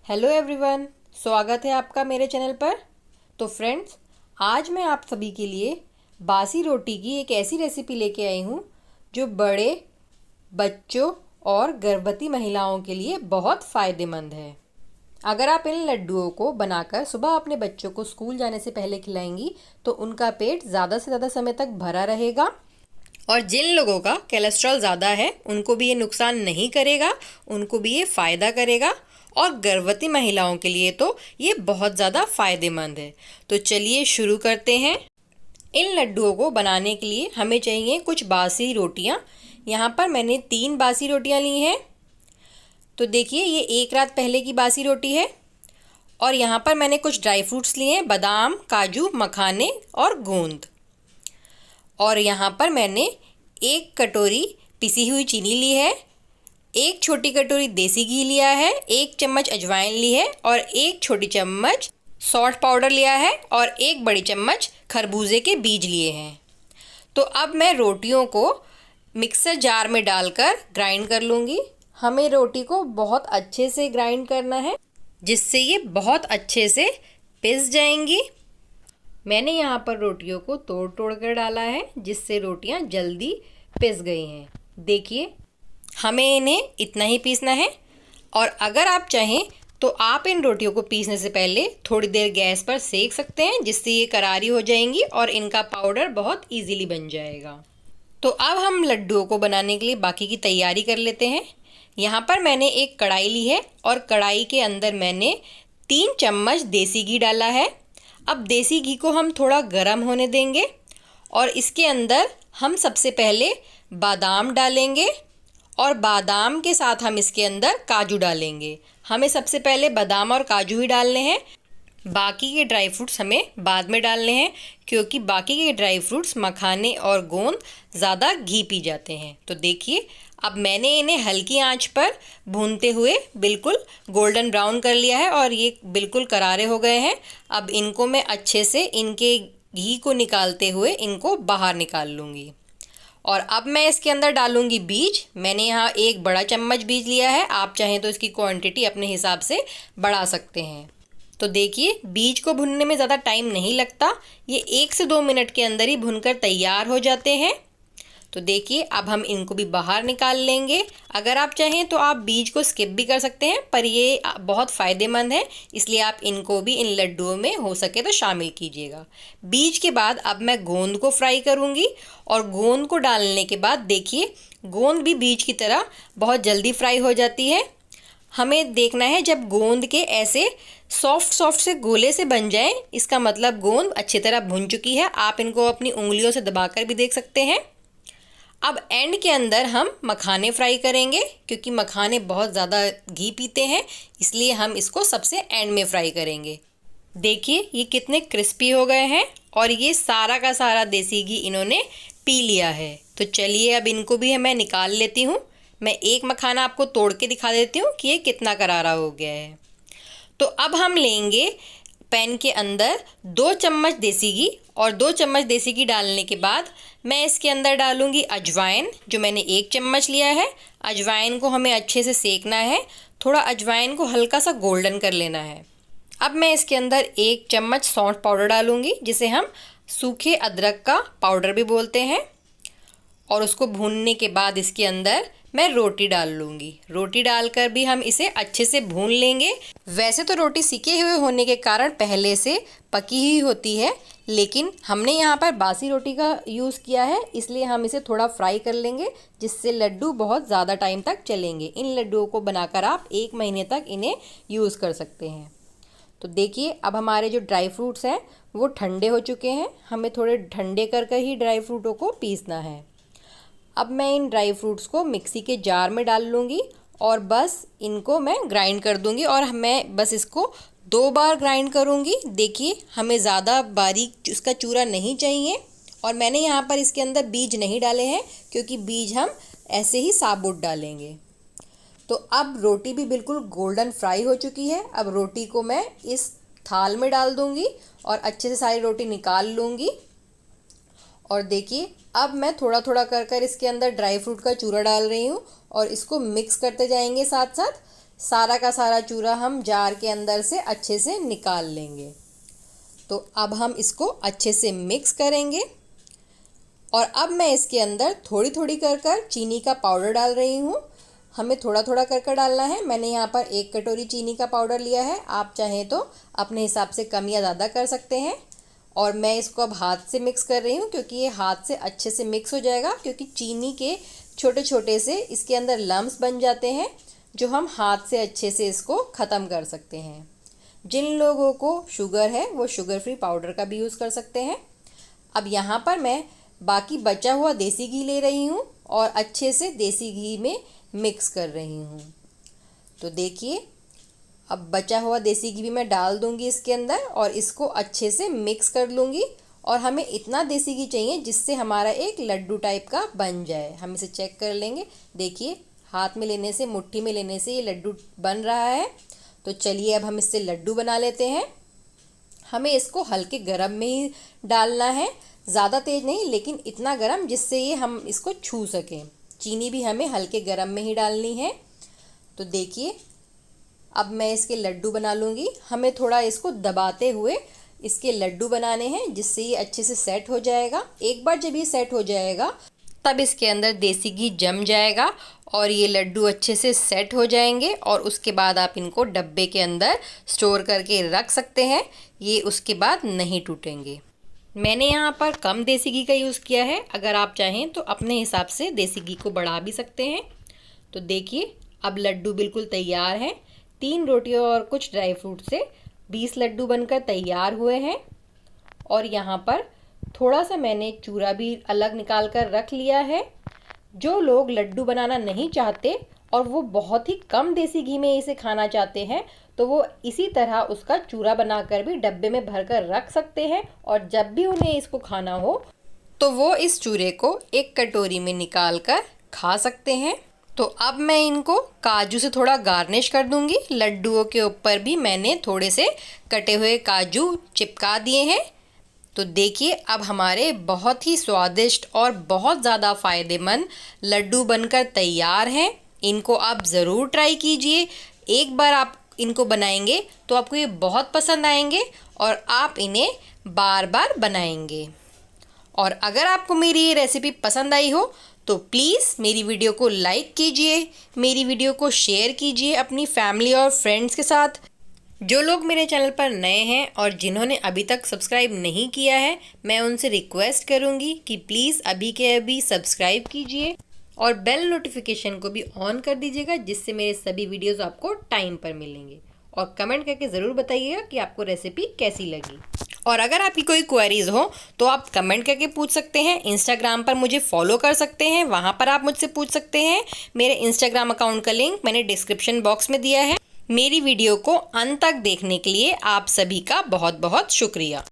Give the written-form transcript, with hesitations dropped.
Hello everyone, स्वागत है आपका मेरे चैनल पर। तो फ्रेंड्स, आज मैं आप सभी के लिए बासी रोटी की एक ऐसी रेसिपी लेके आई हूँ जो बड़े बच्चों और गर्भवती महिलाओं के लिए बहुत फ़ायदेमंद है। अगर आप इन लड्डुओं को बनाकर सुबह अपने बच्चों को स्कूल जाने से पहले खिलाएंगी तो उनका पेट ज़्यादा से ज़्यादा समय तक भरा रहेगा और जिन लोगों का कोलेस्ट्रॉल ज़्यादा है उनको भी ये नुकसान नहीं करेगा, उनको भी ये फ़ायदा करेगा और गर्भवती महिलाओं के लिए तो ये बहुत ज़्यादा फ़ायदेमंद है। तो चलिए शुरू करते हैं। इन लड्डुओं को बनाने के लिए हमें चाहिए कुछ बासी रोटियां। यहाँ पर मैंने 3 बासी रोटियां ली हैं। तो देखिए, ये एक रात पहले की बासी रोटी है। और यहाँ पर मैंने कुछ ड्राई फ्रूट्स लिए हैं, बादाम, काजू, मखाने और गोंद। और यहाँ पर मैंने 1 कटोरी पिसी हुई चीनी ली है, 1 छोटी कटोरी देसी घी लिया है, 1 चम्मच अजवाइन ली है और 1 छोटी चम्मच सॉल्ट पाउडर लिया है और 1 बड़ी चम्मच खरबूजे के बीज लिए हैं। तो अब मैं रोटियों को मिक्सर जार में डालकर ग्राइंड कर लूँगी। हमें रोटी को बहुत अच्छे से ग्राइंड करना है जिससे ये बहुत अच्छे से पिस जाएंगी। मैंने यहाँ पर रोटियों को तोड़ तोड़ कर डाला है जिससे रोटियाँ जल्दी पिस गई हैं। देखिए, हमें इन्हें इतना ही पीसना है। और अगर आप चाहें तो आप इन रोटियों को पीसने से पहले थोड़ी देर गैस पर सेक सकते हैं जिससे ये करारी हो जाएंगी और इनका पाउडर बहुत इजीली बन जाएगा। तो अब हम लड्डुओं को बनाने के लिए बाकी की तैयारी कर लेते हैं। यहाँ पर मैंने एक कढ़ाई ली है और कढ़ाई के अंदर मैंने 3 चम्मच देसी घी डाला है। अब देसी घी को हम थोड़ा गर्म होने देंगे और इसके अंदर हम सबसे पहले बादाम डालेंगे और बादाम के साथ हम इसके अंदर काजू डालेंगे। हमें सबसे पहले बादाम और काजू ही डालने हैं, बाकी के ड्राई फ्रूट्स हमें बाद में डालने हैं क्योंकि बाकी के ड्राई फ्रूट्स मखाने और गोंद ज़्यादा घी पी जाते हैं। तो देखिए, अब मैंने इन्हें हल्की आंच पर भूनते हुए बिल्कुल गोल्डन ब्राउन कर लिया है और ये बिल्कुल करारे हो गए हैं। अब इनको मैं अच्छे से इनके घी को निकालते हुए इनको बाहर निकाल लूँगी। और अब मैं इसके अंदर डालूंगी बीज। मैंने यहाँ 1 बड़ा चम्मच बीज लिया है, आप चाहें तो इसकी क्वांटिटी अपने हिसाब से बढ़ा सकते हैं। तो देखिए, बीज को भुनने में ज़्यादा टाइम नहीं लगता, ये 1 से 2 मिनट के अंदर ही भुनकर तैयार हो जाते हैं। तो देखिए, अब हम इनको भी बाहर निकाल लेंगे। अगर आप चाहें तो आप बीज को स्किप भी कर सकते हैं, पर ये बहुत फ़ायदेमंद है, इसलिए आप इनको भी इन लड्डुओं में हो सके तो शामिल कीजिएगा। बीज के बाद अब मैं गोंद को फ्राई करूँगी और गोंद को डालने के बाद देखिए, गोंद भी बीज की तरह बहुत जल्दी फ्राई हो जाती है। हमें देखना है जब गोंद के ऐसे सॉफ्ट से गोले से बन जाए, इसका मतलब गोंद अच्छी तरह भुन चुकी है। आप इनको अपनी उंगलियों से दबाकर भी देख सकते हैं। अब एंड के अंदर हम मखाने फ्राई करेंगे क्योंकि मखाने बहुत ज़्यादा घी पीते हैं, इसलिए हम इसको सबसे एंड में फ्राई करेंगे। देखिए, ये कितने क्रिस्पी हो गए हैं और ये सारा का सारा देसी घी इन्होंने पी लिया है। तो चलिए, अब इनको भी मैं निकाल लेती हूँ। मैं एक मखाना आपको तोड़ के दिखा देती हूँ कि ये कितना करारा हो गया है। तो अब हम लेंगे पैन के अंदर 2 चम्मच देसी घी और 2 चम्मच देसी घी डालने के बाद मैं इसके अंदर डालूंगी अजवाइन, जो मैंने 1 चम्मच लिया है। अजवाइन को हमें अच्छे से सेकना है, थोड़ा अजवाइन को हल्का सा गोल्डन कर लेना है। अब मैं इसके अंदर 1 चम्मच सौंठ पाउडर डालूंगी जिसे हम सूखे अदरक का पाउडर भी बोलते हैं। और उसको भूनने के बाद इसके अंदर मैं रोटी डाल लूँगी। रोटी डालकर भी हम इसे अच्छे से भून लेंगे। वैसे तो रोटी सिके हुए होने के कारण पहले से पकी ही होती है, लेकिन हमने यहाँ पर बासी रोटी का यूज़ किया है, इसलिए हम इसे थोड़ा फ्राई कर लेंगे जिससे लड्डू बहुत ज़्यादा टाइम तक चलेंगे। इन लड्डुओं को बनाकर आप 1 महीने तक इन्हें यूज़ कर सकते हैं। तो देखिए, अब हमारे जो ड्राई फ्रूट्स हैं वो ठंडे हो चुके हैं। हमें थोड़े ठंडे कर कर ही ड्राई फ्रूटों को पीसना है। अब मैं इन ड्राई फ्रूट्स को मिक्सी के जार में डाल लूँगी और बस इनको मैं ग्राइंड कर दूँगी और मैं बस इसको 2 बार ग्राइंड करूँगी। देखिए, हमें ज़्यादा बारीक इसका चूरा नहीं चाहिए। और मैंने यहाँ पर इसके अंदर बीज नहीं डाले हैं क्योंकि बीज हम ऐसे ही साबुत डालेंगे। तो अब रोटी भी बिल्कुल गोल्डन फ्राई हो चुकी है। अब रोटी को मैं इस थाल में डाल दूँगी और अच्छे से सारी रोटी निकाल लूँगी। और देखिए, अब मैं थोड़ा थोड़ा कर कर इसके अंदर ड्राई फ्रूट का चूरा डाल रही हूँ और इसको मिक्स करते जाएंगे साथ साथ सारा का सारा चूरा हम जार के अंदर से अच्छे से निकाल लेंगे। तो अब हम इसको अच्छे से मिक्स करेंगे और अब मैं इसके अंदर थोड़ी थोड़ी कर चीनी का पाउडर डाल रही हूँ। हमें थोड़ा थोड़ा कर डालना है। मैंने यहाँ पर 1 कटोरी चीनी का पाउडर लिया है। आप चाहें तो अपने हिसाब से कम या ज़्यादा कर सकते हैं। और मैं इसको अब हाथ से मिक्स कर रही हूँ क्योंकि ये हाथ से अच्छे से मिक्स हो जाएगा, क्योंकि चीनी के छोटे छोटे से इसके अंदर लम्स बन जाते हैं जो हम हाथ से अच्छे से इसको ख़त्म कर सकते हैं। जिन लोगों को शुगर है वो शुगर फ्री पाउडर का भी यूज़ कर सकते हैं। अब यहाँ पर मैं बाकी बचा हुआ देसी घी ले रही हूँ और अच्छे से देसी घी में मिक्स कर रही हूँ। तो देखिए, अब बचा हुआ देसी घी भी मैं डाल दूँगी इसके अंदर और इसको अच्छे से मिक्स कर लूँगी। और हमें इतना देसी घी चाहिए जिससे हमारा एक लड्डू टाइप का बन जाए। हम इसे चेक कर लेंगे। देखिए, हाथ में लेने से, मुट्ठी में लेने से ये लड्डू बन रहा है। तो चलिए अब हम इससे लड्डू बना लेते हैं। हमें इसको हल्के गरम में ही डालना है, ज़्यादा तेज़ नहीं, लेकिन इतना गरम जिससे ये हम इसको छू सकें। चीनी भी हमें हल्के गरम में ही डालनी है। तो देखिए, अब मैं इसके लड्डू बना लूँगी। हमें थोड़ा इसको दबाते हुए इसके लड्डू बनाने हैं जिससे ये अच्छे से सेट हो जाएगा। एक बार जब ये सेट हो जाएगा तब इसके अंदर देसी घी जम जाएगा और ये लड्डू अच्छे से सेट हो जाएंगे और उसके बाद आप इनको डब्बे के अंदर स्टोर करके रख सकते हैं। ये उसके बाद नहीं टूटेंगे। मैंने यहाँ पर कम देसी घी का यूज़ किया है। अगर आप चाहें तो अपने हिसाब से देसी घी को बढ़ा भी सकते हैं। तो देखिए, अब लड्डू बिल्कुल तैयार हैं। 3 रोटियों और कुछ ड्राई फ्रूट से 20 लड्डू बनकर तैयार हुए हैं। और यहाँ पर थोड़ा सा मैंने चूरा भी अलग निकाल कर रख लिया है। जो लोग लड्डू बनाना नहीं चाहते और वो बहुत ही कम देसी घी में इसे खाना चाहते हैं, तो वो इसी तरह उसका चूरा बनाकर भी डब्बे में भरकर रख सकते हैं। और जब भी उन्हें इसको खाना हो तो वो इस चूरे को एक कटोरी में निकाल कर खा सकते हैं। तो अब मैं इनको काजू से थोड़ा गार्निश कर दूंगी। लड्डुओं के ऊपर भी मैंने थोड़े से कटे हुए काजू चिपका दिए हैं। तो देखिए, अब हमारे बहुत ही स्वादिष्ट और बहुत ज़्यादा फ़ायदेमंद लड्डू बनकर तैयार हैं। इनको आप ज़रूर ट्राई कीजिए। एक बार आप इनको बनाएंगे तो आपको ये बहुत पसंद आएंगे और आप इन्हें बार बार बनाएंगे। और अगर आपको मेरी ये रेसिपी पसंद आई हो तो प्लीज़ मेरी वीडियो को लाइक कीजिए, मेरी वीडियो को शेयर कीजिए अपनी फैमिली और फ्रेंड्स के साथ। जो लोग मेरे चैनल पर नए हैं और जिन्होंने अभी तक सब्सक्राइब नहीं किया है, मैं उनसे रिक्वेस्ट करूंगी कि प्लीज़ अभी के अभी सब्सक्राइब कीजिए और बेल नोटिफिकेशन को भी ऑन कर दीजिएगा, जिससे मेरे सभी वीडियोस आपको टाइम पर मिलेंगे। और कमेंट करके ज़रूर बताइएगा कि आपको रेसिपी कैसी लगी। और अगर आपकी कोई क्वेरीज हो तो आप कमेंट करके पूछ सकते हैं। इंस्टाग्राम पर मुझे फॉलो कर सकते हैं, वहाँ पर आप मुझसे पूछ सकते हैं। मेरे इंस्टाग्राम अकाउंट का लिंक मैंने डिस्क्रिप्शन बॉक्स में दिया है। मेरी वीडियो को अंत तक देखने के लिए आप सभी का बहुत बहुत शुक्रिया।